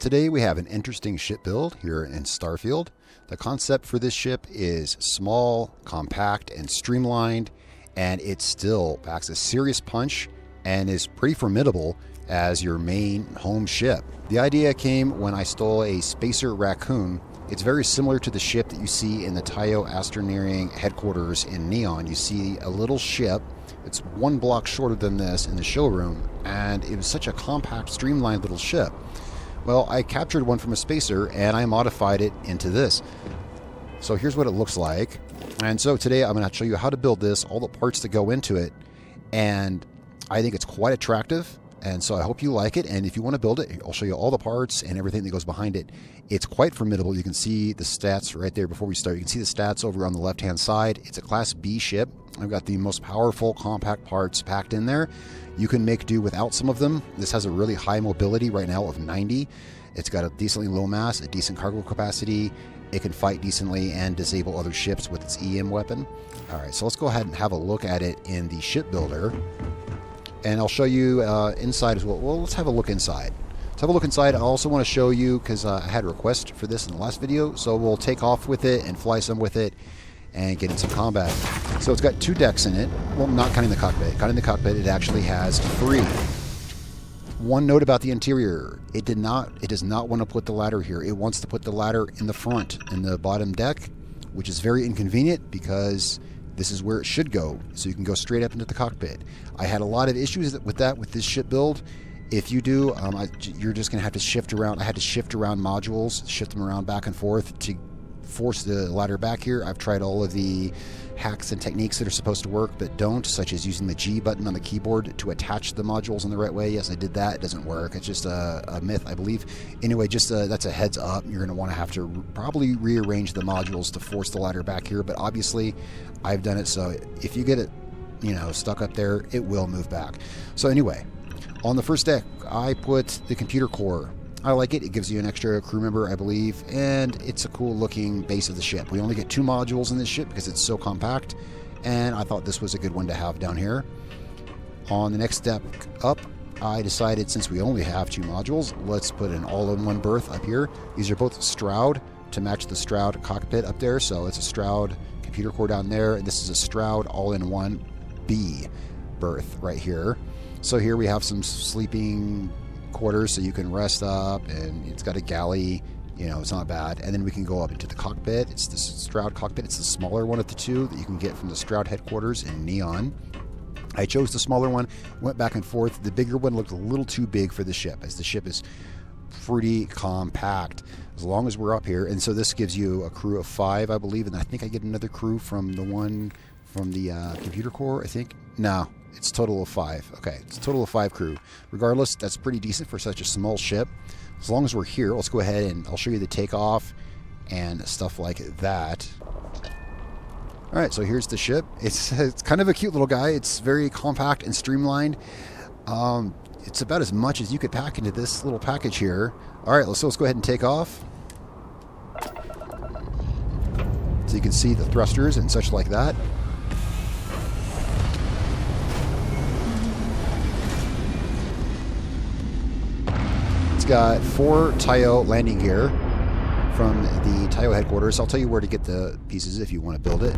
Today we have an interesting ship build here in Starfield. The concept for this ship is small, compact, and streamlined, and it still packs a serious punch and is pretty formidable as your main home ship. The idea came when I stole a Spacer Raccoon. It's very similar to the ship that you see in the Taiyo astroneering headquarters in Neon. You see a little ship. It's one block shorter than this in the showroom, and it was such a compact, streamlined little ship. Well, I captured one from a Spacer and I modified it into this. So here's what it looks like. And so today I'm going to show you how to build this, all the parts that go into it, and I think it's quite attractive. And so I hope you like it, and if you want to build it, I'll show you all the parts and everything that goes behind it. It's quite formidable. You can see the stats right there before we start. You can see the stats over on the left-hand side. It's a Class B ship. I've got the most powerful compact parts packed in there. You can make do without some of them. This has a really high mobility right now of 90. It's got a decently low mass, a decent cargo capacity. It can fight decently and disable other ships with its EM weapon. All right, so let's go ahead and have a look at it in the ship builder. And I'll show you inside as well. Well, let's have a look inside. Let's have a look inside. I also want to show you, because I had a request for this in the last video, so we'll take off with it and fly some with it and get in some combat. So it's got 2 decks in it. Well, not counting the cockpit. Counting the cockpit, it actually has 3. One note about the interior. It does not want to put the ladder here. It wants to put the ladder in the front, in the bottom deck, which is very inconvenient because this is where it should go, so you can go straight up into the cockpit. I had a lot of issues with that with this ship build. If you do, you're just going to have to shift around. I had to shift around modules, shift them around back and forth to force the ladder back here. I've tried all of the hacks and techniques that are supposed to work but don't, such as using the G button on the keyboard to attach the modules in the right way. Yes, I did that. It doesn't work. It's just a myth, I believe. Anyway, just that's a heads up. You're going to want to have to probably rearrange the modules to force the ladder back here, but obviously I've done it, so if you get it, stuck up there, it will move back. So anyway, on the first deck, I put the computer core. I like it. It gives you an extra crew member, I believe, and it's a cool looking base of the ship. We only get 2 modules in this ship because it's so compact, and I thought this was a good one to have down here. On the next step up, I decided, since we only have 2 modules, let's put an all-in-one berth up here. These are both Stroud to match the Stroud cockpit up there, so it's a Stroud computer core down there, and this is a Stroud all-in-one B berth right here. So here we have some sleeping quarters so you can rest up, and it's got a galley. It's not bad. And then we can go up into the cockpit. It's the Stroud cockpit. It's the smaller one of the 2 that you can get from the Stroud headquarters in Neon. I chose the smaller one, went back and forth. The bigger one looked a little too big for the ship, as the ship is pretty compact as long as we're up here. And so this gives you a crew of 5, I believe, and I think I get another crew from the one from the computer core, I think. No, it's a total of 5. Okay, it's a total of 5 crew. Regardless, that's pretty decent for such a small ship. As long as we're here, let's go ahead and I'll show you the takeoff and stuff like that. All right, so here's the ship. It's kind of a cute little guy. It's very compact and streamlined. It's about as much as you could pack into this little package here. All right, let's go ahead and take off. So you can see the thrusters and such like that. It's got 4 Taiyo landing gear from the Taiyo headquarters. I'll tell you where to get the pieces if you want to build it.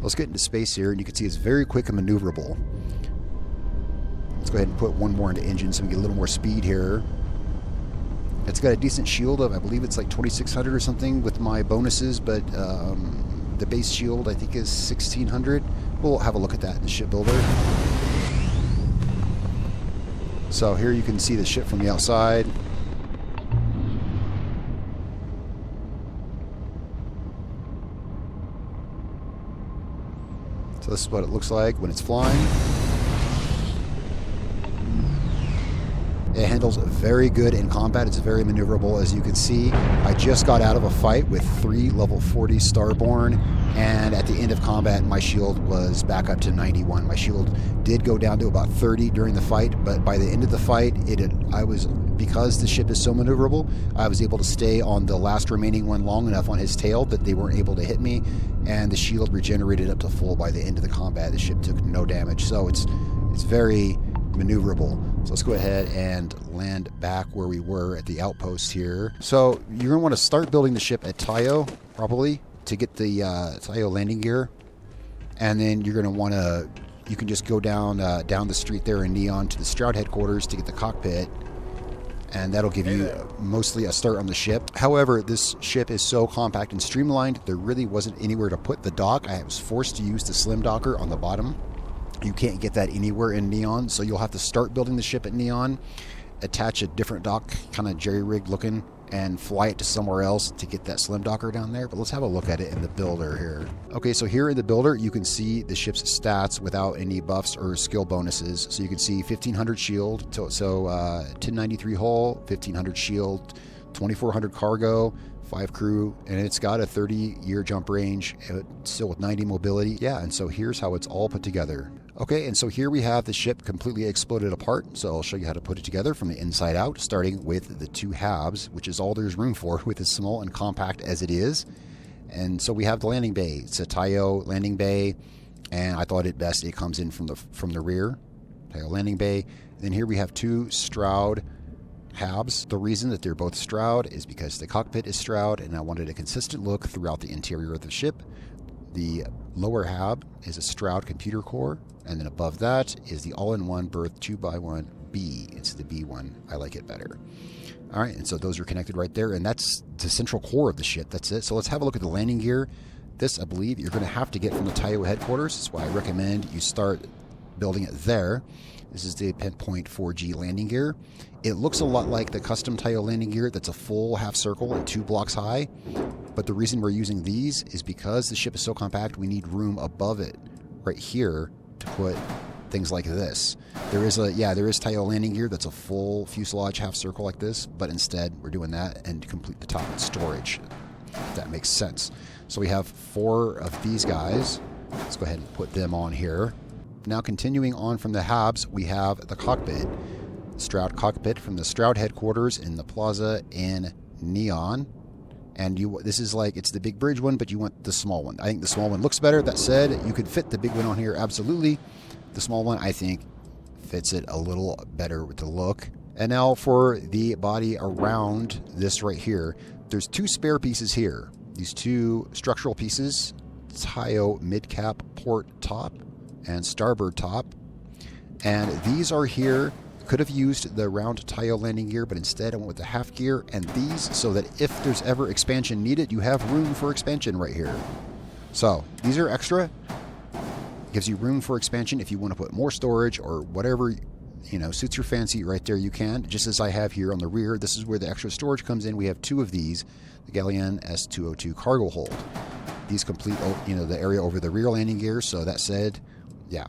Let's get into space here, and you can see it's very quick and maneuverable. Let's go ahead and put one more into engine so we get a little more speed here. It's got a decent shield of, I believe it's like 2600 or something with my bonuses, but the base shield I think is 1600. We'll have a look at that in the ship builder. So here you can see the ship from the outside. So this is what it looks like when it's flying. It handles very good in combat. It's very maneuverable, as you can see. I just got out of a fight with 3 level 40 Starborn, and at the end of combat, my shield was back up to 91. My shield did go down to about 30 during the fight, but by the end of the fight, because the ship is so maneuverable, I was able to stay on the last remaining one long enough on his tail that they weren't able to hit me, and the shield regenerated up to full by the end of the combat. The ship took no damage, so it's very maneuverable. So let's go ahead and land back where we were at the outpost here. So you're going to want to start building the ship at Taiyo, probably, to get the Taiyo landing gear. And then you're going to want to, you can just go down the street there in Neon to the Stroud headquarters to get the cockpit. And that'll give you mostly a start on the ship. However, this ship is so compact and streamlined, there really wasn't anywhere to put the dock. I was forced to use the slim docker on the bottom. You can't get that anywhere in Neon, so you'll have to start building the ship at Neon, attach a different dock, kind of jerry-rigged looking, and fly it to somewhere else to get that slim docker down there. But let's have a look at it in the builder here. Okay, so here in the builder, you can see the ship's stats without any buffs or skill bonuses. So you can see 1500 shield, so 1093 hull, 1500 shield, 2400 cargo, 5 crew, and it's got a 30-year jump range, still with 90 mobility. Yeah, and so here's how it's all put together. Okay, and so here we have the ship completely exploded apart, so I'll show you how to put it together from the inside out, starting with the 2 halves, which is all there's room for with as small and compact as it is. And so we have the landing bay. It's a Taiyo landing bay, and I thought it best it comes in from the rear. Taiyo landing bay. And then here we have 2 Stroud halves. The reason that they're both Stroud is because the cockpit is Stroud, and I wanted a consistent look throughout the interior of the ship. The lower hab is a Stroud computer core, and then above that is the all-in-one berth 2x1B. It's the B one. I like it better. All right, and so those are connected right there, and that's the central core of the ship. That's it. So let's have a look at the landing gear. This, I believe, you're going to have to get from the Taiyo headquarters. That's why I recommend you start building it there. This is the Pinpoint 4G landing gear. It looks a lot like the custom Taiyo landing gear that's a full half circle and 2 blocks high. But the reason we're using these is because the ship is so compact, we need room above it right here to put things like this. There is Taiyo landing gear that's a full fuselage half circle like this, but instead we're doing that and complete the top with storage. If that makes sense. So we have 4 of these guys. Let's go ahead and put them on here. Now continuing on from the habs, we have the cockpit. Stroud cockpit from the Stroud headquarters in the plaza in Neon. And this is like, it's the big bridge one, but you want the small one. I think the small one looks better. That said, you could fit the big one on here, absolutely. The small one, I think, fits it a little better with the look. And now for the body around this right here, there's 2 spare pieces here. These 2 structural pieces, Taiyo mid-cap port top and starboard top. And these are here. Could have used the round Taiyo landing gear, but instead I went with the half gear and these, so that if there's ever expansion needed, you have room for expansion right here. So these are extra. Gives you room for expansion if you want to put more storage or whatever, you know, suits your fancy right there, you can. Just as I have here on the rear, this is where the extra storage comes in. We have 2 of these, the Galleon S202 cargo hold. These complete, you know, the area over the rear landing gear. So that said, yeah,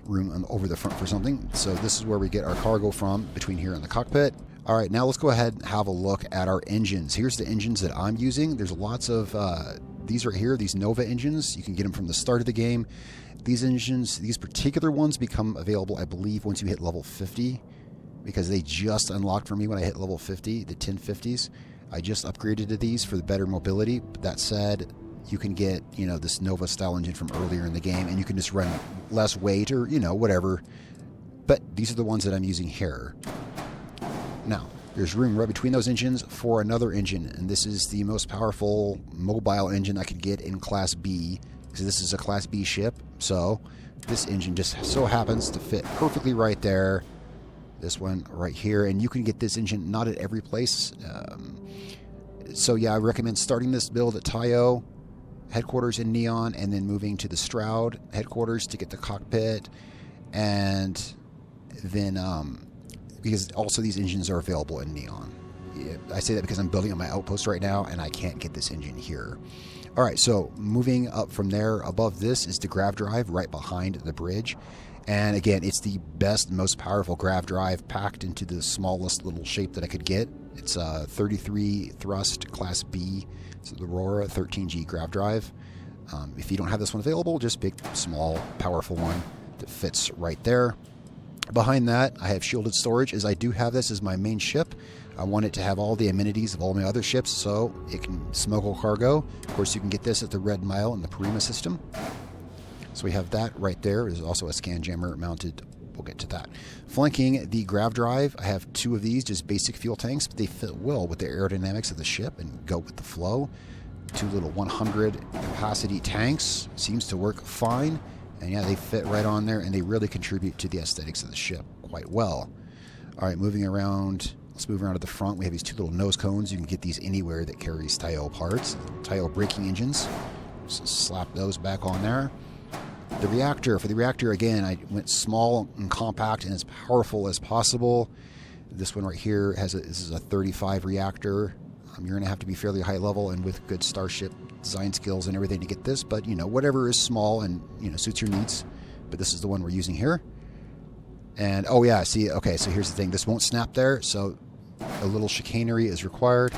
room over the front for something. So this is where we get our cargo from, between here and the cockpit. All right, now let's go ahead and have a look at our engines. Here's the engines that I'm using. There's lots of these right here, these Nova engines. You can get them from the start of the game. These engines, these particular ones become available, I believe, once you hit level 50, because they just unlocked for me when I hit level 50, the 1050s. I just upgraded to these for the better mobility. But that said, you can get, you know, this Nova style engine from earlier in the game, and you can just run less weight or, you know, whatever. But these are the ones that I'm using here. Now, there's room right between those engines for another engine, and this is the most powerful mobile engine I could get in Class B, because this is a Class B ship. So this engine just so happens to fit perfectly right there. This one right here, and you can get this engine not at every place. So yeah, I recommend starting this build at Taiyo headquarters in Neon, and then moving to the Stroud headquarters to get the cockpit, and then because also these engines are available in Neon. Yeah, I say that because I'm building on my outpost right now, and I can't get this engine here. All right, so moving up from there, above this is the grav drive right behind the bridge. And again, it's the best, most powerful grav drive packed into the smallest little shape that I could get. It's a 33 thrust Class B. It's the Aurora 13G grav drive. If you don't have this one available, just pick a small, powerful one that fits right there. Behind that, I have shielded storage, as I do have this as my main ship. I want it to have all the amenities of all my other ships, so it can smuggle cargo. Of course, you can get this at the Red Mile in the Parima system. So we have that right there. There's also a scan jammer mounted get to that. Flanking the grav drive, I have 2 of these, just basic fuel tanks, but they fit well with the aerodynamics of the ship and go with the flow. 2 little 100 capacity tanks, seems to work fine. And yeah, they fit right on there, and they really contribute to the aesthetics of the ship quite well. All right, moving around. Let's move around to the front. We have these 2 little nose cones. You can get these anywhere that carries Taiyo parts. Taiyo braking engines. Just slap those back on there. The reactor. For the reactor, again, I went small and compact and as powerful as possible. This one right here this is a 35 reactor. You're going to have to be fairly high level and with good starship design skills and everything to get this, but whatever is small and suits your needs. But this is the one we're using here. And oh yeah, see, okay, so here's the thing. This won't snap there, so a little chicanery is required.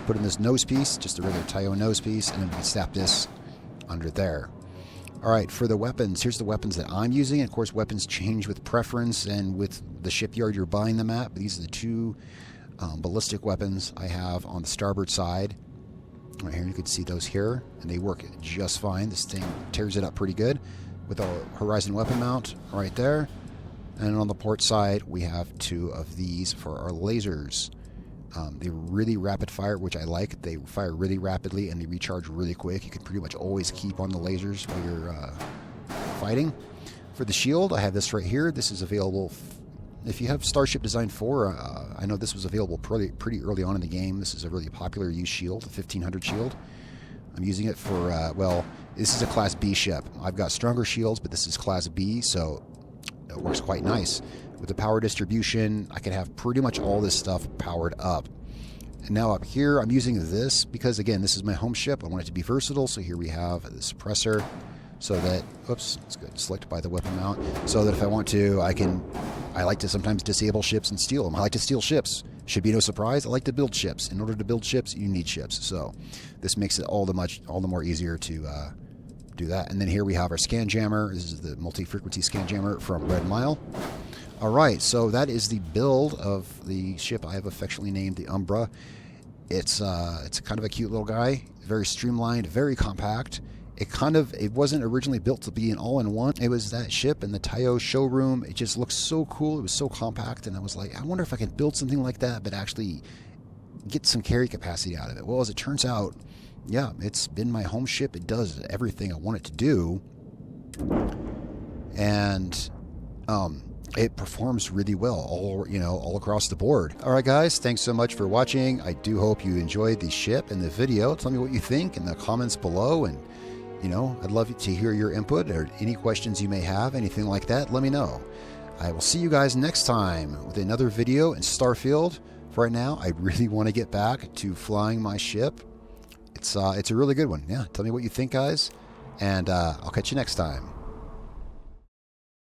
Put in this nose piece, just a regular Taiyo nose piece, and then we can snap this under there. All right, for the weapons, here's the weapons that I'm using. Of course, weapons change with preference and with the shipyard you're buying them at. But these are the 2 ballistic weapons I have on the starboard side. Right here, you can see those here, and they work just fine. This thing tears it up pretty good with a horizon weapon mount right there. And on the port side, we have 2 of these for our lasers. They're really rapid fire, which I like. They fire really rapidly and they recharge really quick. You can pretty much always keep on the lasers while you're fighting. For the shield, I have this right here. This is available if you have Starship Design 4. I know this was available pretty early on in the game. This is a really popular used shield, the 1500 shield. I'm using it for, well, this is a Class B ship. I've got stronger shields, but this is Class B, so it works quite nice. With the power distribution, I can have pretty much all this stuff powered up. And now up here, I'm using this because, again, this is my home ship. I want it to be versatile, so here we have the suppressor so that, oops, it's good, select by the weapon mount, so that if I want to, I like to sometimes disable ships and steal them. I like to steal ships. Should be no surprise. I like to build ships. In order to build ships, you need ships. So this makes it all the more easier to do that. And then here we have our scan jammer. This is the multi-frequency scan jammer from Red Mile. All right, so that is the build of the ship I have affectionately named the Umbra. It's kind of a cute little guy, very streamlined, very compact. It wasn't originally built to be an all-in-one. It was that ship in the Taiyo showroom. It just looked so cool. It was so compact, and I was like, I wonder if I can build something like that, but actually get some carry capacity out of it. Well, as it turns out, yeah, it's been my home ship. It does everything I want it to do, and it performs really well all across the board. All right, guys, thanks so much for watching. I do hope you enjoyed the ship and the video. Tell me what you think in the comments below, and I'd love to hear your input or any questions you may have, anything like that. Let me know. I will see you guys next time with another video in Starfield. For right now, I really want to get back to flying my ship. It's a really good one. Yeah, tell me what you think, guys, and I'll catch you next time.